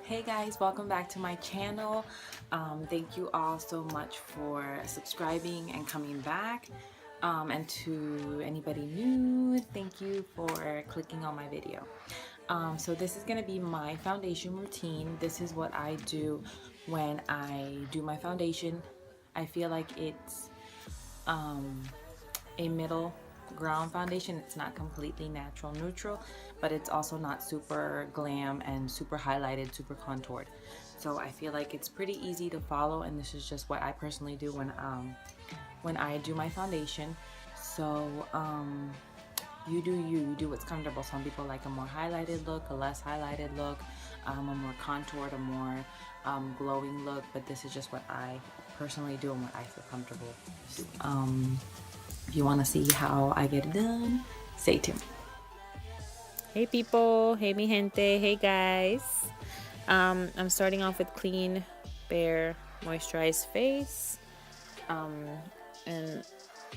Hey guys, welcome back to my channel. Thank you all so much for subscribing and coming back. And to anybody new, thank you for clicking on my video. So this is going to be my foundation routine. This is what I do when I do my foundation. I feel like it's a middle ground foundation. It's not completely natural neutral, but it's also not super glam and super highlighted, super contoured. So I feel like it's pretty easy to follow, and this is just what I personally do when I do my foundation. So you do what's comfortable. Some people like a more highlighted look, a less highlighted look, a more contoured, a more glowing look, but this is just what I personally do and what I feel comfortable. If you want to see how I get it done, stay tuned. Hey people, hey mi gente, hey guys. I'm starting off with clean, bare, moisturized face. And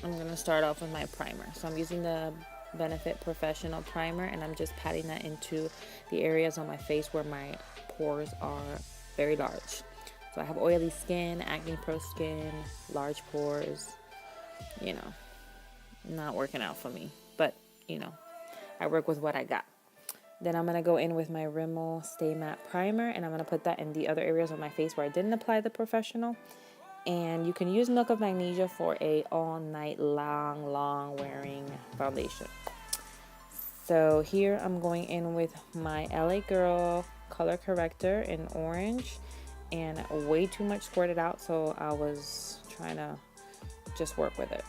I'm gonna start off with my primer. So I'm using the Benefit Porefessional primer, and I'm just patting that into the areas on my face where my pores are very large. So I have oily skin, acne prone skin, large pores, you know, not working out for me, but you know, I work with what I got. Then I'm going to go in with my Rimmel Stay Matte Primer, and I'm going to put that in the other areas of my face where I didn't apply the Porefessional. And you can use Milk of Magnesia for a all night long wearing foundation. So here I'm going in with my LA Girl Color Corrector in orange, and way too much squirted out, so I was trying to just work with it.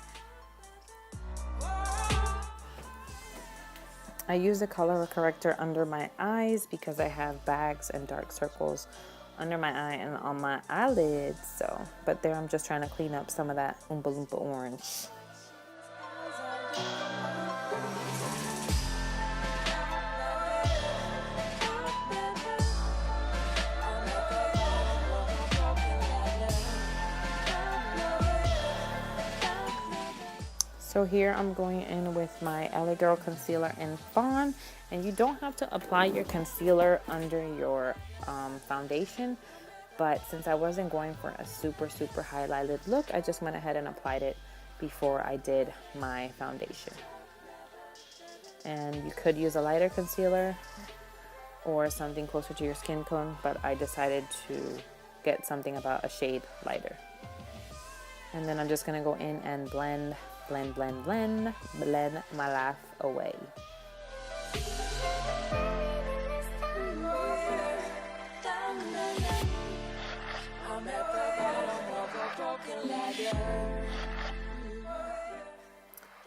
I use the color corrector under my eyes because I have bags and dark circles under my eye and on my eyelids. So, but there I'm just trying to clean up some of that Oompa Loompa orange. So here I'm going in with my LA Girl concealer in Fawn, and you don't have to apply your concealer under your foundation, but since I wasn't going for a super highlighted look, I just went ahead and applied it before I did my foundation. And you could use a lighter concealer or something closer to your skin tone, but I decided to get something about a shade lighter. And then I'm just gonna go in and blend my laugh away.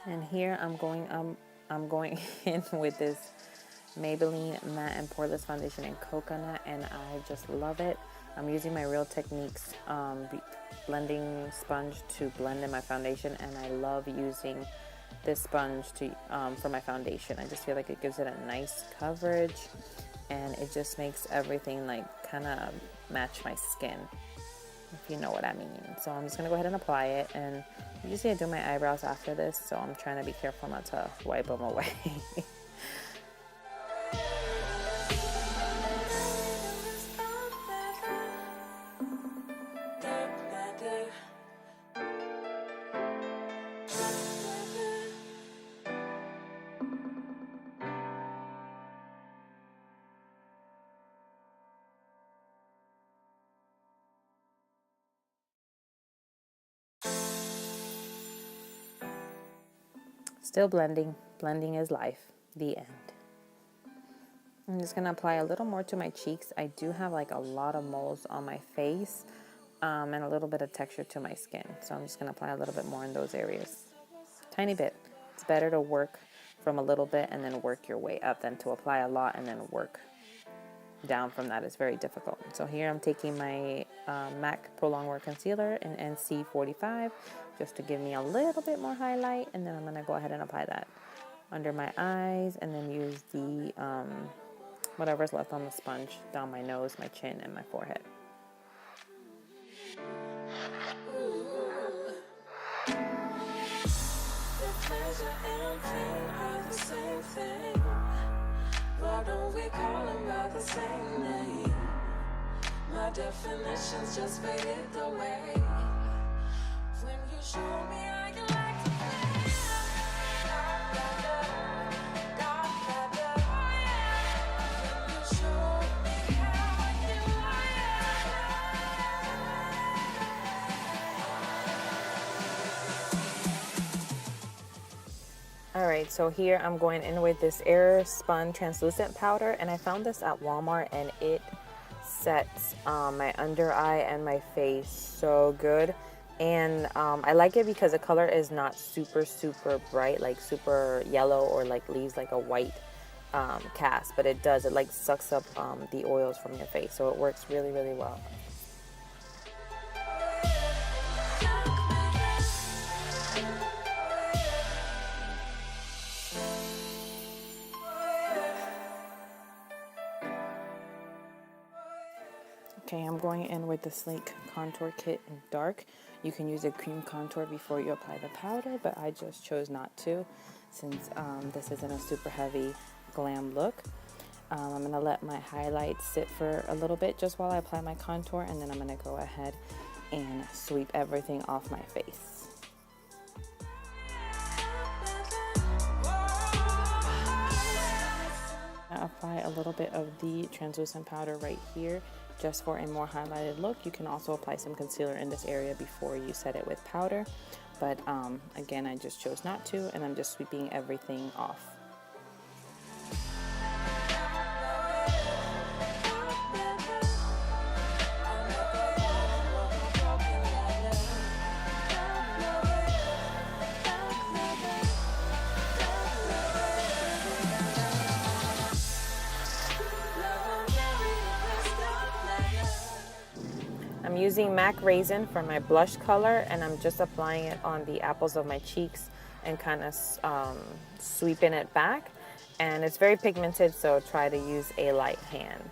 And here I'm going in with this Maybelline Matte and Poreless foundation in Coconut, and I just love it. I'm using my Real Techniques blending sponge to blend in my foundation, and I love using this sponge to for my foundation. I just feel like it gives it a nice coverage, and it just makes everything like kind of match my skin, if you know what I mean. So I'm just gonna go ahead and apply it, and usually I do my eyebrows after this, so I'm trying to be careful not to wipe them away. Still blending. Blending is life. The end. I'm just going to apply a little more to my cheeks. I do have like a lot of moles on my face and a little bit of texture to my skin. So I'm just going to apply a little bit more in those areas. Tiny bit. It's better to work from a little bit and then work your way up than to apply a lot and then work down from that. It's very difficult. So here I'm taking my MAC Pro Longwear Concealer in NC45 just to give me a little bit more highlight, and then I'm going to go ahead and apply that under my eyes, and then use the whatever's left on the sponge down my nose, my chin, and my forehead. Why don't we call them by the same name? My definitions just faded away. When you show me how you like to play. When you show me how you like. Alright, so here I'm going in with this Airspun translucent powder, and I found this at Walmart, and it sets my under eye and my face so good. And I like it because the color is not super bright, like super yellow, or like leaves like a white cast, but it like sucks up the oils from your face, so it works really well. Okay, I'm going in with the Sleek Contour Kit in dark. You can use a cream contour before you apply the powder, but I just chose not to since this isn't a super heavy glam look. I'm going to let my highlights sit for a little bit just while I apply my contour, and then I'm going to go ahead and sweep everything off my face. I apply a little bit of the translucent powder right here just for a more highlighted look. You can also apply some concealer in this area before you set it with powder, but again, I just chose not to, and I'm just sweeping everything off. I'm using MAC Raizin for my blush color, and I'm just applying it on the apples of my cheeks and kind of sweeping it back. And it's very pigmented, so try to use a light hand.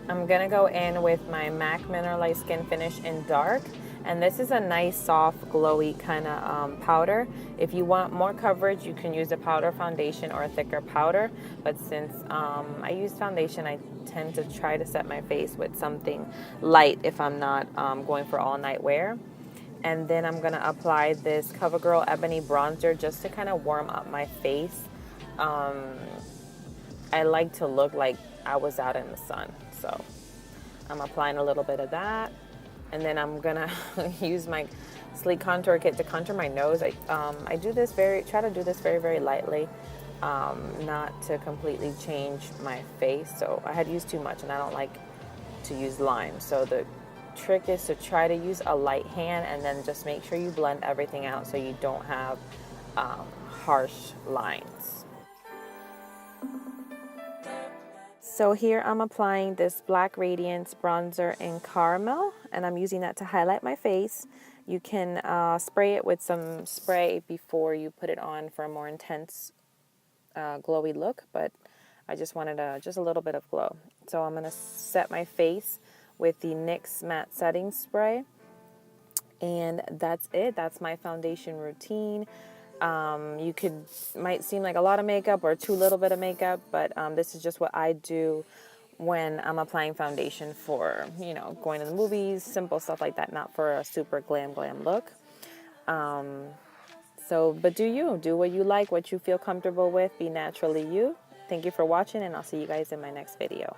I'm gonna go in with my MAC Mineralized Skin Finish in dark, and this is a nice soft glowy kind of powder. If you want more coverage, you can use a powder foundation or a thicker powder, but since I use foundation, I tend to try to set my face with something light if I'm not going for all night wear. And then I'm gonna apply this Covergirl Ebony bronzer just to kind of warm up my face. I like to look like I was out in the sun, so I'm applying a little bit of that, and then I'm gonna use my Sleek Contour Kit to contour my nose. I try to do this very lightly, not to completely change my face. So I had used too much, and I don't like to use lime. So the trick is to try to use a light hand, and then just make sure you blend everything out so you don't have harsh lines. So here I'm applying this Black Radiance bronzer in Caramel, and I'm using that to highlight my face. You can spray it with some spray before you put it on for a more intense glowy look, but I just wanted just a little bit of glow. So I'm going to set my face with the NYX Matte Setting Spray, and that's it. That's my foundation routine. Might seem like a lot of makeup or too little bit of makeup, but this is just what I do when I'm applying foundation for, going to the movies, simple stuff like that, not for a super glam look. But do what you like, what you feel comfortable with, be naturally you. Thank you for watching, and I'll see you guys in my next video.